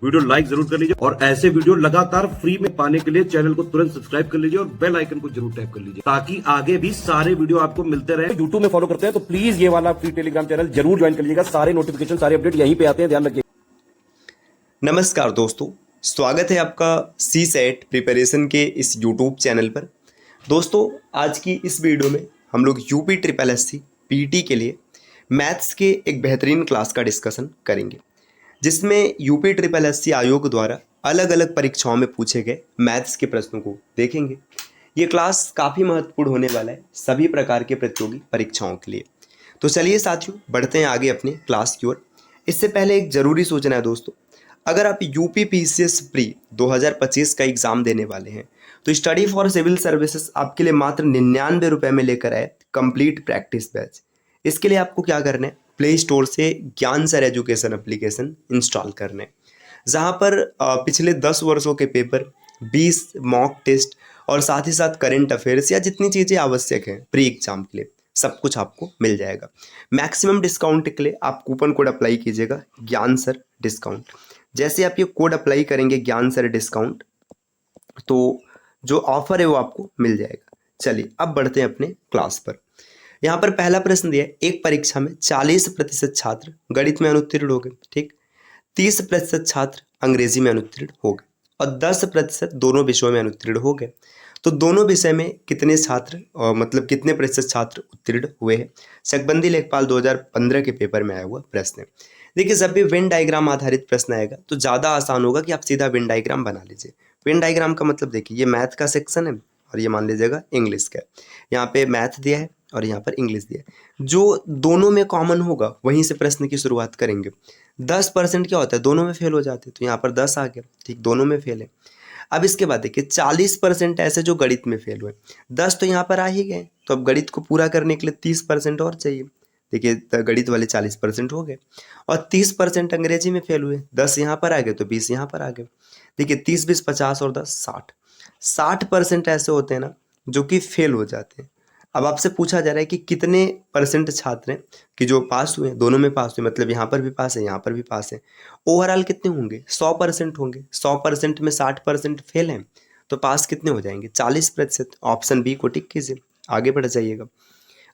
Video like जरूर कर लीजिए और ऐसे वीडियो लगातार फ्री में पाने के लिए चैनल को तुरंत सब्सक्राइब कर लीजिए और बेल आइकन को जरूर टैप कर लीजिए ताकि आगे भी सारे वीडियो आपको मिलते रहे। यूट्यूब में फॉलो करते हैं तो प्लीज ये वाला फ्री टेलीग्राम चैनल जरूर ज्वाइन कर लीजिएगा। सारे नोटिफिकेशन सारे अपडेट यहीं पे आते हैं, ध्यान रखिए। नमस्कार दोस्तों, स्वागत है आपका सी सेट प्रिपरेशन के इस यूट्यूब चैनल पर। दोस्तों, आज की इस वीडियो में हम लोग यूपी ट्रिपल एससी पीटी के लिए मैथ्स के एक बेहतरीन क्लास का डिस्कशन करेंगे, जिसमें यूपी ट्रिपल एससी आयोग द्वारा अलग अलग परीक्षाओं में पूछे गए मैथ्स के प्रश्नों को देखेंगे। ये क्लास काफ़ी महत्वपूर्ण होने वाला है सभी प्रकार के प्रतियोगी परीक्षाओं के लिए। तो चलिए साथियों, बढ़ते हैं आगे अपने क्लास की ओर। इससे पहले एक ज़रूरी सूचना है दोस्तों, अगर आप यूपी पीसीएस प्री 2025 का एग्ज़ाम देने वाले हैं तो स्टडी फॉर सिविल सर्विसेज आपके लिए मात्र 99 रुपये में लेकर आए कंप्लीट प्रैक्टिस बैच। इसके लिए आपको क्या करना है, प्ले स्टोर से ज्ञान सर एजुकेशन एप्लीकेशन इंस्टॉल करना है, जहाँ पर पिछले 10 वर्षों के पेपर, 20 मॉक टेस्ट और साथ ही साथ करंट अफेयर्स या जितनी चीज़ें आवश्यक हैं प्री एग्जाम के लिए सब कुछ आपको मिल जाएगा। मैक्सिमम डिस्काउंट के लिए आप कूपन कोड अप्लाई कीजिएगा ज्ञान सर डिस्काउंट। जैसे आप ये कोड अप्लाई करेंगे ज्ञान सर डिस्काउंट, तो जो ऑफर है वो आपको मिल जाएगा। चलिए अब बढ़ते हैं अपने क्लास पर। यहाँ पर पहला प्रश्न दिया है, एक परीक्षा में 40% छात्र गणित में अनुत्तीर्ण हो गए, ठीक, 30% छात्र अंग्रेजी में अनुत्तीर्ण हो गए और 10% दोनों विषयों में अनुत्तीर्ण हो गए। तो दोनों विषय में कितने छात्र मतलब कितने प्रतिशत छात्र उत्तीर्ण हुए हैं? चकबंदी लेखपाल 2015 के पेपर में आया हुआ प्रश्न है। देखिए, जब भी वेन डायग्राम आधारित प्रश्न आएगा तो ज़्यादा आसान होगा कि आप सीधा वेन डायग्राम बना लीजिए। वेन डायग्राम का मतलब देखिए, ये मैथ का सेक्शन है और ये मान लीजिएगा इंग्लिश का। यहाँ पे मैथ दिया है और यहाँ पर इंग्लिश दिया है। जो दोनों में कॉमन होगा वहीं से प्रश्न की शुरुआत करेंगे। 10% क्या होता है, दोनों में फेल हो जाते हैं, तो यहाँ पर 10 आ गया, ठीक, दोनों में फेल है। अब इसके बाद देखिए 40% ऐसे जो गणित में फेल हुए, 10 तो यहाँ पर आ ही गए, तो अब गणित को पूरा करने के लिए 30% और चाहिए। देखिए गणित वाले 40% हो गए और 30% अंग्रेजी में फेल हुए, 10 यहाँ पर आ गए तो 20 यहाँ पर आ गए। देखिए 30 20 50 और 10 60, 60% ऐसे होते हैं ना जो कि फेल हो जाते हैं। अब आपसे पूछा जा रहा है कि कितने परसेंट छात्र हैं कि जो पास हुए, दोनों में पास हुए, मतलब यहाँ पर भी पास है यहाँ पर भी पास है। ओवरऑल कितने होंगे? 100% होंगे। 100% में 60% फेल हैं तो पास कितने हो जाएंगे? 40%। ऑप्शन बी को टिक कीजिए, आगे बढ़ जाइएगा।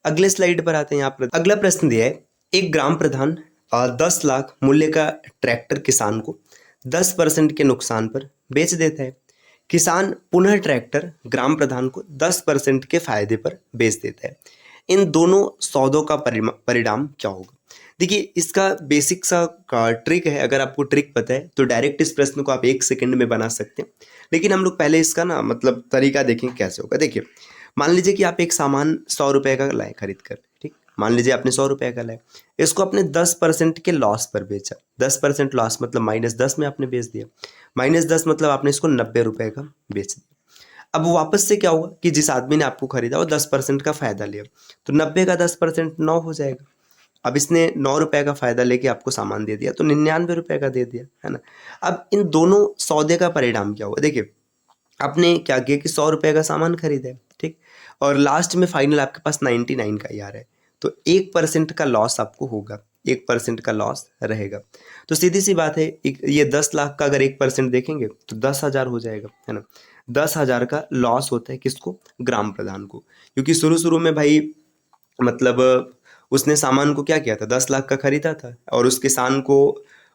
अगले स्लाइड पर आते हैं। यहाँ पर अगला प्रश्न दिया है, एक ग्राम प्रधान 10 लाख मूल्य का ट्रैक्टर किसान को 10% के नुकसान पर बेच देता है। किसान पुनः ट्रैक्टर ग्राम प्रधान को 10% के फायदे पर बेच देता है। इन दोनों सौदों का परिणाम क्या होगा? देखिए, इसका बेसिक सा ट्रिक है। अगर आपको ट्रिक पता है तो डायरेक्ट इस प्रश्न को आप 1 सेकंड में बना सकते हैं, लेकिन हम लोग पहले इसका ना मतलब तरीका देखें कैसे होगा। देखिए, मान लीजिए कि आप एक सामान 100 रुपये का लाए खरीद कर, ठीक, मान लीजिए आपने 100 रुपये का लाया, इसको आपने 10% के लॉस पर बेचा। 10% लॉस मतलब -10 में आपने बेच दिया। -10 मतलब आपने इसको 90 रुपये का बेच दिया। अब वापस से क्या हुआ कि जिस आदमी ने आपको खरीदा वो 10% का फायदा लिया, तो 90 का 10% 9 हो जाएगा। अब इसने 9 रुपये का फायदा लेके आपको सामान दे दिया तो 99 रुपये का दे दिया, है ना। अब इन दोनों सौदे का परिणाम क्या हुआ? देखिए, आपने क्या किया कि 100 रुपये का सामान खरीदा है, ठीक, और लास्ट में फाइनल आपके पास 99 का ही आ रहा है, तो 1% का लॉस आपको होगा, 1% का लॉस रहेगा। तो सीधी सी बात है, ये 10 लाख का अगर 1% देखेंगे तो 10,000 हो जाएगा, है ना। 10,000 का लॉस होता है किसको? ग्राम प्रधान को, क्योंकि शुरू शुरू में भाई मतलब उसने सामान को क्या किया था, 10 लाख का खरीदा था और उस किसान को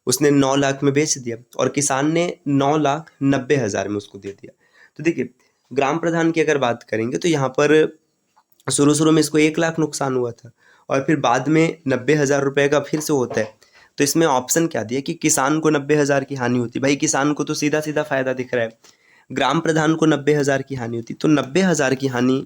उसने 9 लाख में बेच दिया और किसान ने 9,90,000 में उसको दे दिया। तो देखिए, ग्राम प्रधान की अगर बात करेंगे तो यहाँ पर शुरू शुरू में इसको 1 लाख नुकसान हुआ था और फिर बाद में 90,000 रुपये का फिर से होता है। तो इसमें ऑप्शन क्या दिया कि किसान को 90,000 की हानि होती। भाई किसान को तो सीधा सीधा फायदा दिख रहा है, ग्राम प्रधान को 90,000 की हानि होती, तो 90,000 की हानि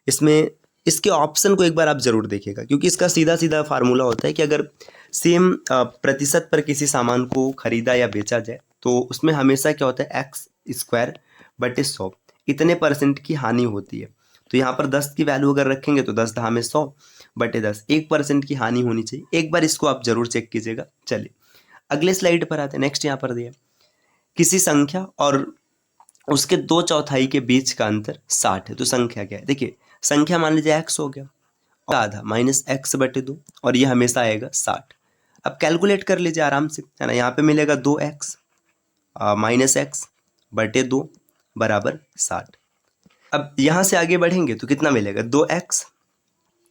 इसमें। इसके ऑप्शन को एक बार आप जरूर देखिएगा, क्योंकि इसका सीधा सीधा फार्मूला होता है कि अगर सेम प्रतिशत पर किसी सामान को खरीदा या बेचा जाए तो उसमें हमेशा क्या होता है, x² / 100 इतने % की हानि होती है। तो यहाँ पर 10 की वैल्यू अगर रखेंगे तो 10 में 100/10 1% की हानि होनी चाहिए। एक बार इसको आप जरूर चेक कीजिएगा। चलिए अगले स्लाइड पर आते हैं। नेक्स्ट यहाँ पर दिया, किसी संख्या और उसके 2/4 के बीच का अंतर 60 है, तो संख्या क्या है? देखिए, संख्या मान लीजिए x हो गया और आधा -x/2 और ये हमेशा आएगा 60। अब कैलकुलेट कर लीजिए आराम से, है ना। यहाँ पे मिलेगा 2x -x/2 बराबर 60। अब यहाँ से आगे बढ़ेंगे तो कितना मिलेगा, 2x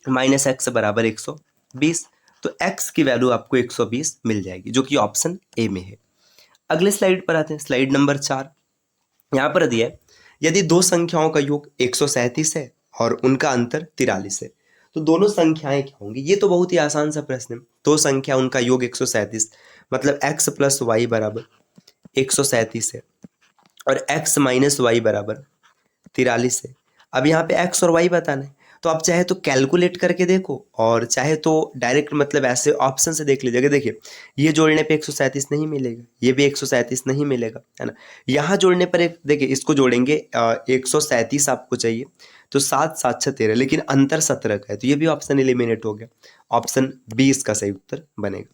-x बराबर 120। तो x की वैल्यू आपको 120 मिल जाएगी, जो कि ऑप्शन ए में है। अगले स्लाइड पर आते हैं, स्लाइड नंबर 4। यहाँ पर दिया है, यदि दो संख्याओं का योग 137 है और उनका अंतर 43 है, तो दोनों संख्याएं क्या होंगी। ये तो बहुत ही आसान सा प्रश्न है। दो संख्या उनका योग 137, मतलब x + y बराबर 137 है और x - y बराबर 43 है। अब यहाँ पे x और y बताना है, तो आप चाहे तो कैलकुलेट करके देखो और चाहे तो डायरेक्ट मतलब ऐसे ऑप्शन से देख लीजिएगा। देखिए, ये जोड़ने पे 137 नहीं मिलेगा, ये भी 137 नहीं मिलेगा, है ना। यहाँ जोड़ने पर एक देखिए, इसको जोड़ेंगे 137 आपको चाहिए, तो 7 7 6 13, लेकिन अंतर 17 का है, तो ये भी ऑप्शन एलिमिनेट हो गया। ऑप्शन बी इसका सही उत्तर बनेगा।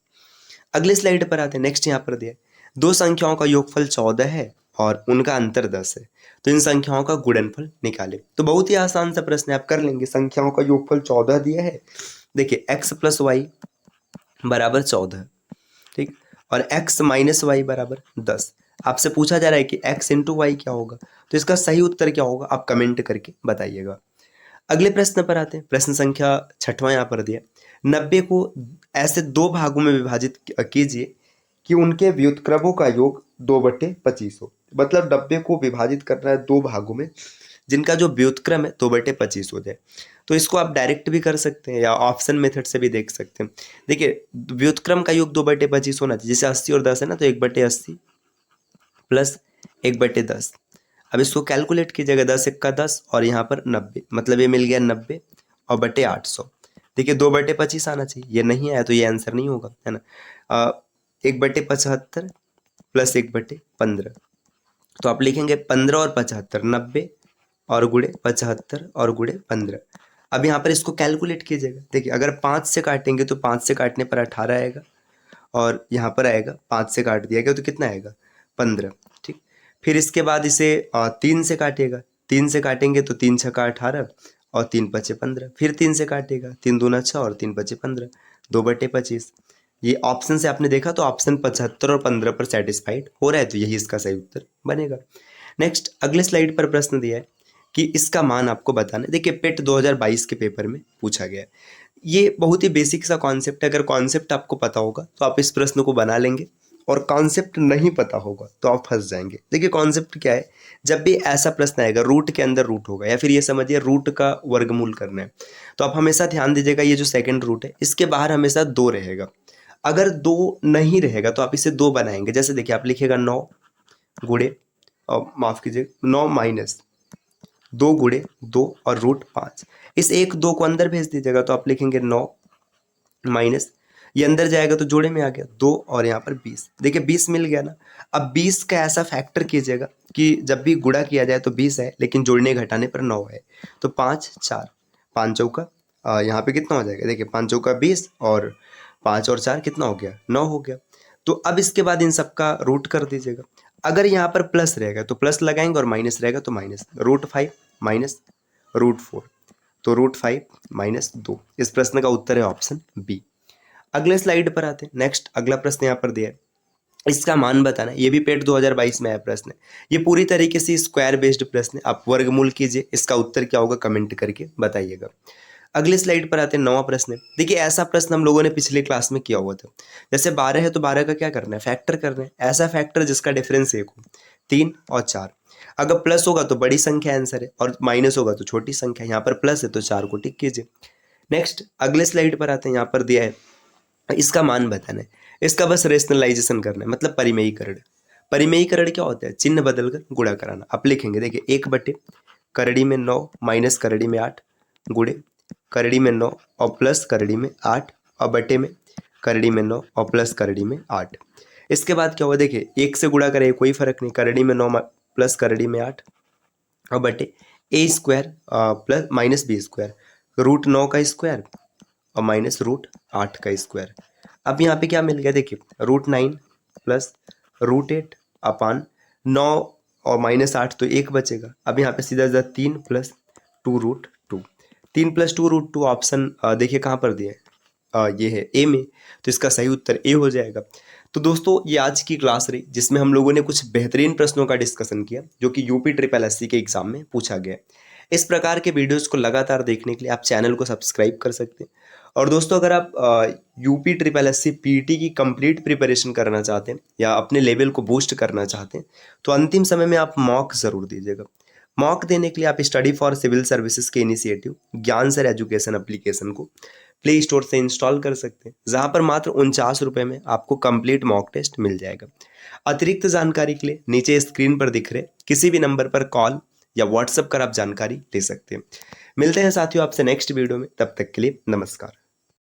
अगले स्लाइड पर आते हैं। नेक्स्ट यहाँ पर दिया है, दो संख्याओं का योगफल 14 है और उनका अंतर 10 है, तो इन संख्याओं का गुणनफल निकालें। तो बहुत ही आसान सा प्रश्न है, आप कर लेंगे। संख्याओं का योगफल 14 दिया है, देखिए x + y बराबर 14, ठीक, और x - y बराबर 10। आपसे पूछा जा रहा है कि x × y क्या होगा, तो इसका सही उत्तर क्या होगा, आप कमेंट करके बताइएगा। अगले प्रश्न पर आते हैं। प्रश्न संख्या 6वां यहाँ पर दिया, 90 को ऐसे दो भागों में विभाजित कीजिए कि उनके व्युत्क्रमों का योग 2/25 हो। मतलब 90 को विभाजित करना है दो भागों में, जिनका जो व्युत्क्रम है 2/25 हो जाए। तो इसको आप डायरेक्ट भी कर सकते हैं या ऑप्शन मेथड से भी देख सकते हैं। देखिए, व्युत्क्रम का योग 2/25 होना चाहिए। जैसे 80 और 10 है ना, तो 1/80 प्लस 1/10। अब इसको कैलकुलेट कीजिएगा, 10 × 10 और यहाँ पर 90, मतलब ये मिल गया 90 और बटे 800। देखिए 2/25 आना चाहिए, ये नहीं आया तो ये आंसर नहीं होगा, है ना। 1/75 प्लस 1/15, तो आप लिखेंगे 15 और 75, 90 और गुणे 75 और गुणे 15। अब यहाँ पर इसको कैलकुलेट कीजिएगा। देखिए, अगर 5 से काटेंगे तो 5 से काटने पर 18 आएगा, और यहाँ पर आएगा 5 से काट दिया गया तो कितना आएगा, 15, ठीक। फिर इसके बाद इसे 3 से काटेगा, 3 से काटेंगे तो 3 × 6 = 18 और 3 × 5 = 15। फिर 3 से काटेगा, 3 दूना 6 और 3 × 5 = 15, 2/25। ये ऑप्शन से आपने देखा तो ऑप्शन 75 और 15 पर सेटिस्फाइड हो रहा है, तो यही इसका सही उत्तर बनेगा। नेक्स्ट अगले स्लाइड पर प्रश्न दिया है कि इसका मान आपको बताना है। देखिए, पेट 2022 के पेपर में पूछा गया है। ये बहुत ही बेसिक सा कॉन्सेप्ट है। अगर कॉन्सेप्ट आपको पता होगा तो आप इस प्रश्न को बना लेंगे, और कॉन्सेप्ट नहीं पता होगा तो आप फंस जाएंगे। देखिए, कॉन्सेप्ट क्या है, जब भी ऐसा प्रश्न आएगा रूट के अंदर रूट होगा, या फिर ये समझिए रूट का वर्गमूल करना है, तो आप हमेशा ध्यान दीजिएगा, ये जो सेकंड रूट है इसके बाहर हमेशा 2 रहेगा। अगर 2 नहीं रहेगा तो आप इसे 2 बनाएंगे। जैसे देखिए, आप लिखेगा 9 गुणे, और माफ कीजिए 9 माइनस 2 गुणे 2 और √5। इस 1 2 को अंदर भेज दीजिएगा, तो आप लिखेंगे 9 माइनस, ये अंदर जाएगा तो जोड़े में आ गया 2 और यहाँ पर 20। देखिए 20 मिल गया ना। अब 20 का ऐसा फैक्टर कीजिएगा कि जब भी गुणा किया जाए तो 20 है, लेकिन जोड़ने घटाने पर 9 है, तो 5 4 5 चौका, यहाँ पे कितना हो जाएगा, देखिए 5 चौका 20 और 5 और 4 कितना हो गया, 9 हो गया। तो अब इसके बाद इन सबका रूट कर दीजिएगा। अगर यहाँ पर प्लस रहेगा तो प्लस लगाएंगे और माइनस रहेगा तो माइनस, √5 माइनस √4, तो √5 माइनस 2। इस प्रश्न का उत्तर है ऑप्शन बी। अगले स्लाइड पर आते हैं। नेक्स्ट अगला प्रश्न यहाँ पर दिया है, इसका मान बताना है। ये भी पेट 2022 में आया प्रश्न है। ये पूरी तरीके से स्क्वायर बेस्ड प्रश्न है। आप वर्गमूल कीजिए, इसका उत्तर क्या होगा कमेंट करके बताइएगा। अगले स्लाइड पर आते हैं। 9वां प्रश्न है। देखिए, ऐसा प्रश्न हम लोगों ने पिछले क्लास में किया हुआ था। जैसे 12 है तो 12 का क्या करना है, फैक्टर करना है। ऐसा फैक्टर जिसका डिफरेंस 1 हो, 3 और 4। अगर प्लस होगा तो बड़ी संख्या आंसर है, और माइनस होगा तो छोटी संख्या। यहाँ पर प्लस है तो 4 को टिक कीजिए। नेक्स्ट अगले स्लाइड पर आते हैं। यहाँ पर दिया है, इसका मान बताना है। इसका बस रेशनलाइजेशन करना है, मतलब परिमेयीकरण। परिमेयीकरण क्या होता है, चिन्ह बदलकर गुणा कराना। आप लिखेंगे, देखिए 1 करड़ी में 9 माइनस करड़ी में 8 गुणे करड़ी में 9 और प्लस करड़ी में 8 और बटे में करड़ी में 9 और प्लस करड़ी में 8। इसके बाद क्या हुआ, देखिए 1 से गुणा करें कोई फर्क नहीं, करड़ी में 9 प्लस करड़ी में 8 और बटे a² प्लस माइनस b², √9 का स्क्वायर और माइनस √8 का स्क्वायर। अब यहाँ पे क्या मिल गया, देखिए √9 प्लस √8 अपान 9 और माइनस 8 तो 1 बचेगा। अब यहाँ पे सीधा सीधा 3 + 2√2, 3 + 2√2 ऑप्शन देखिए कहाँ पर दिया है, ये है ए में, तो इसका सही उत्तर ए हो जाएगा। तो दोस्तों ये आज की क्लास रही जिसमें हम लोगों ने कुछ बेहतरीन प्रश्नों का डिस्कशन किया जो कि यूपी ट्रिपल एससी के एग्जाम में पूछा गया है। इस प्रकार के वीडियोस को लगातार देखने के लिए आप चैनल को सब्सक्राइब कर सकते हैं। और दोस्तों अगर आप यूपी ट्रिपल एससी पीटी की कंप्लीट प्रिपरेशन करना चाहते हैं या अपने लेवल को बूस्ट करना चाहते हैं तो अंतिम समय में आप मॉक ज़रूर दीजिएगा। मॉक देने के लिए आप स्टडी फॉर सिविल सर्विसेज के इनिशिएटिव ज्ञान सर एजुकेशन एप्लीकेशन को प्ले स्टोर से इंस्टॉल कर सकते हैं, जहां पर मात्र 49 रुपये में आपको कंप्लीट मॉक टेस्ट मिल जाएगा। अतिरिक्त जानकारी के लिए नीचे स्क्रीन पर दिख रहे किसी भी नंबर पर कॉल या व्हाट्सएप कर आप जानकारी ले सकते हैं। मिलते हैं साथियों आपसे नेक्स्ट वीडियो में, तब तक के लिए नमस्कार।